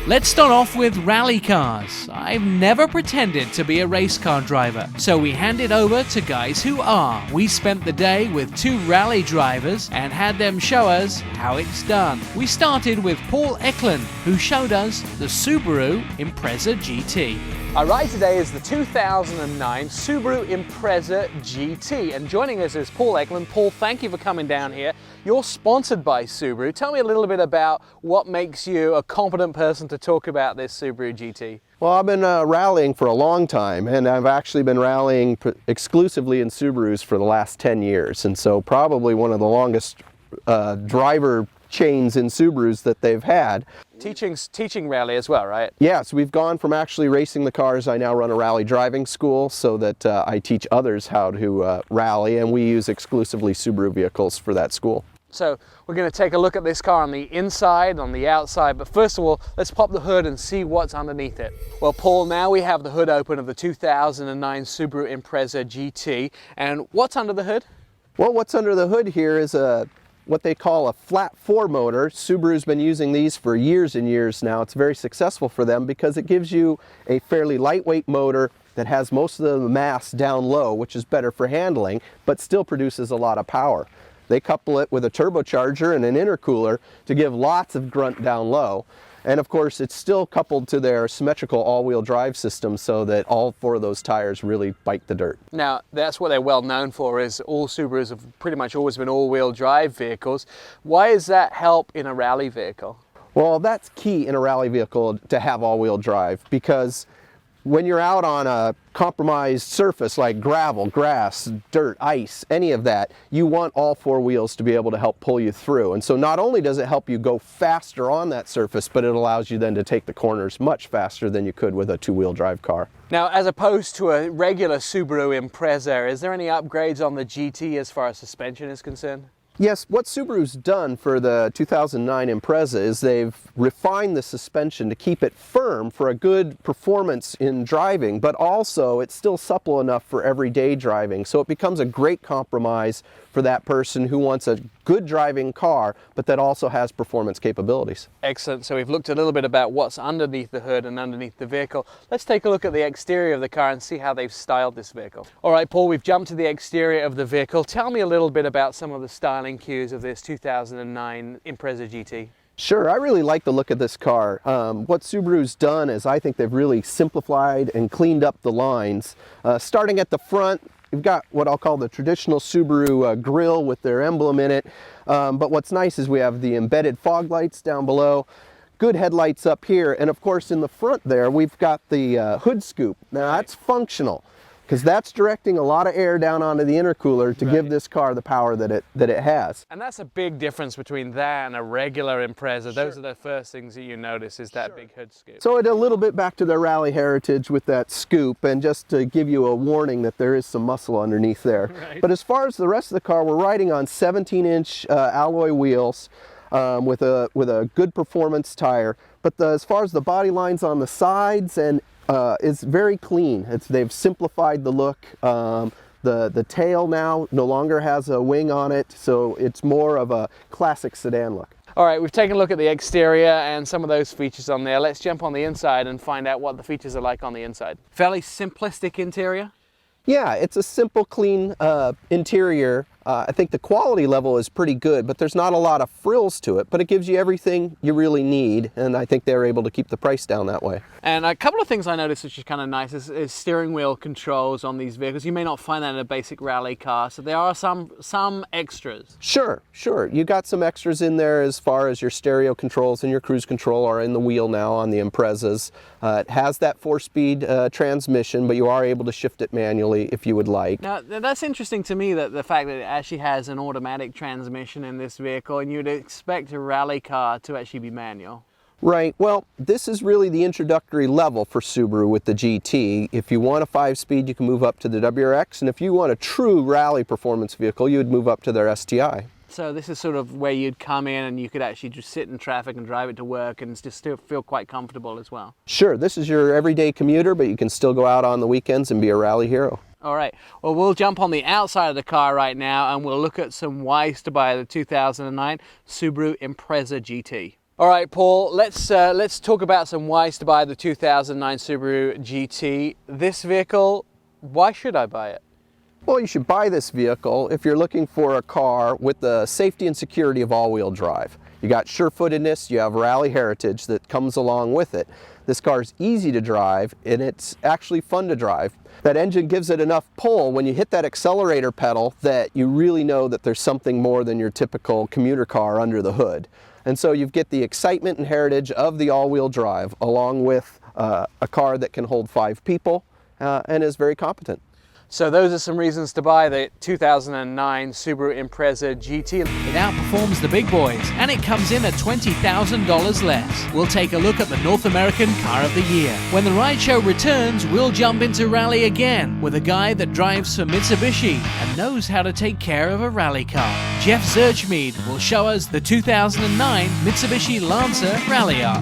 Let's start off with rally cars. I've never pretended to be a race car driver, so we hand it over to guys who are. We spent the day with two rally drivers and had them show us how it's done. We started with Paul Eklund, who showed us the Subaru Impreza GT. Our ride today is the 2009 Subaru Impreza GT, and joining us is Paul Eklund. Paul, thank you for coming down here. You're sponsored by Subaru. Tell me a little bit about what makes you a competent person to talk about this Subaru GT. Well, I've been rallying for a long time, and I've actually been rallying exclusively in Subarus for the last 10 years, and so probably one of the longest driver chains in Subarus that they've had. Teaching rally as well, right? Yes, we've gone from actually racing the cars. I now run a rally driving school so that I teach others how to rally, and we use exclusively Subaru vehicles for that school. So we're going to take a look at this car on the inside, on the outside, but first of all, let's pop the hood and see what's underneath it. Well, Paul, now we have the hood open of the 2009 Subaru Impreza GT, and what's under the hood? Well, what's under the hood here is what they call a flat 4 motor. Subaru's been using these for years and years now. It's very successful for them because it gives you a fairly lightweight motor that has most of the mass down low, which is better for handling, but still produces a lot of power. They couple it with a turbocharger and an intercooler to give lots of grunt down low. And of course, it's still coupled to their symmetrical all-wheel drive system so that all 4 of those tires really bite the dirt. Now, that's what they're well known for, is all Subarus have pretty much always been all-wheel drive vehicles. Why does that help in a rally vehicle? Well, that's key in a rally vehicle to have all-wheel drive, because when you're out on a compromised surface like gravel, grass, dirt, ice, any of that, you want all 4 wheels to be able to help pull you through. And so not only does it help you go faster on that surface, but it allows you then to take the corners much faster than you could with a 2-wheel drive car. Now, as opposed to a regular Subaru Impreza, is there any upgrades on the GT as far as suspension is concerned? Yes, what Subaru's done for the 2009 Impreza is they've refined the suspension to keep it firm for a good performance in driving, but also it's still supple enough for everyday driving. So it becomes a great compromise for that person who wants a good driving car, but that also has performance capabilities. Excellent. So we've looked a little bit about what's underneath the hood and underneath the vehicle. Let's take a look at the exterior of the car and see how they've styled this vehicle. All right, Paul, we've jumped to the exterior of the vehicle. Tell me a little bit about some of the styling cues of this 2009 Impreza GT. Sure, I really like the look of this car. What Subaru's done is I think they've really simplified and cleaned up the lines. Starting at the front, you've got what I'll call the traditional Subaru grille with their emblem in it. But what's nice is we have the embedded fog lights down below, good headlights up here, and of course in the front there we've got the hood scoop. Now that's functional, because that's directing a lot of air down onto the intercooler to give this car the power that it has. And that's a big difference between that and a regular Impreza. Those are the first things that you notice, is that big hood scoop. So a little bit back to their rally heritage with that scoop, and just to give you a warning that there is some muscle underneath there. Right. But as far as the rest of the car, we're riding on 17-inch alloy wheels with a good performance tire. But as far as the body lines on the sides, and it's very clean. They've simplified the look. The tail now no longer has a wing on it, so it's more of a classic sedan look. All right, we've taken a look at the exterior and some of those features on there. Let's jump on the inside and find out what the features are like on the inside. Fairly simplistic interior. Yeah, it's a simple, clean interior. I think the quality level is pretty good, but there's not a lot of frills to it, but it gives you everything you really need, and I think they're able to keep the price down that way. And a couple of things I noticed which is kind of nice is steering wheel controls on these vehicles. You may not find that in a basic rally car, so there are some extras. Sure. You got some extras in there as far as your stereo controls and your cruise control are in the wheel now on the Imprezas. It has that 4-speed transmission, but you are able to shift it manually if you would like. Now, that's interesting to me, that the fact that it actually has an automatic transmission in this vehicle, and you'd expect a rally car to actually be manual. Right, well, this is really the introductory level for Subaru with the GT. If you want a 5-speed, you can move up to the WRX, and if you want a true rally performance vehicle, you would move up to their STI. So this is sort of where you'd come in and you could actually just sit in traffic and drive it to work and just still feel quite comfortable as well. Sure, this is your everyday commuter, but you can still go out on the weekends and be a rally hero. All right, well, we'll jump on the outside of the car right now and we'll look at some whys to buy the 2009 Subaru Impreza GT. All right, Paul, let's talk about some whys to buy the 2009 Subaru GT. This vehicle, why should I buy it? Well, you should buy this vehicle if you're looking for a car with the safety and security of all-wheel drive. You got sure-footedness, you have rally heritage that comes along with it. This car is easy to drive and it's actually fun to drive. That engine gives it enough pull when you hit that accelerator pedal that you really know that there's something more than your typical commuter car under the hood. And so you get the excitement and heritage of the all-wheel drive along with a car that can hold 5 people and is very competent. So those are some reasons to buy the 2009 Subaru Impreza GT. It outperforms the big boys, and it comes in at $20,000 less. We'll take a look at the North American Car of the Year. When the ride show returns, we'll jump into rally again with a guy that drives for Mitsubishi and knows how to take care of a rally car. Jeff Zurchmead will show us the 2009 Mitsubishi Lancer Rally Art.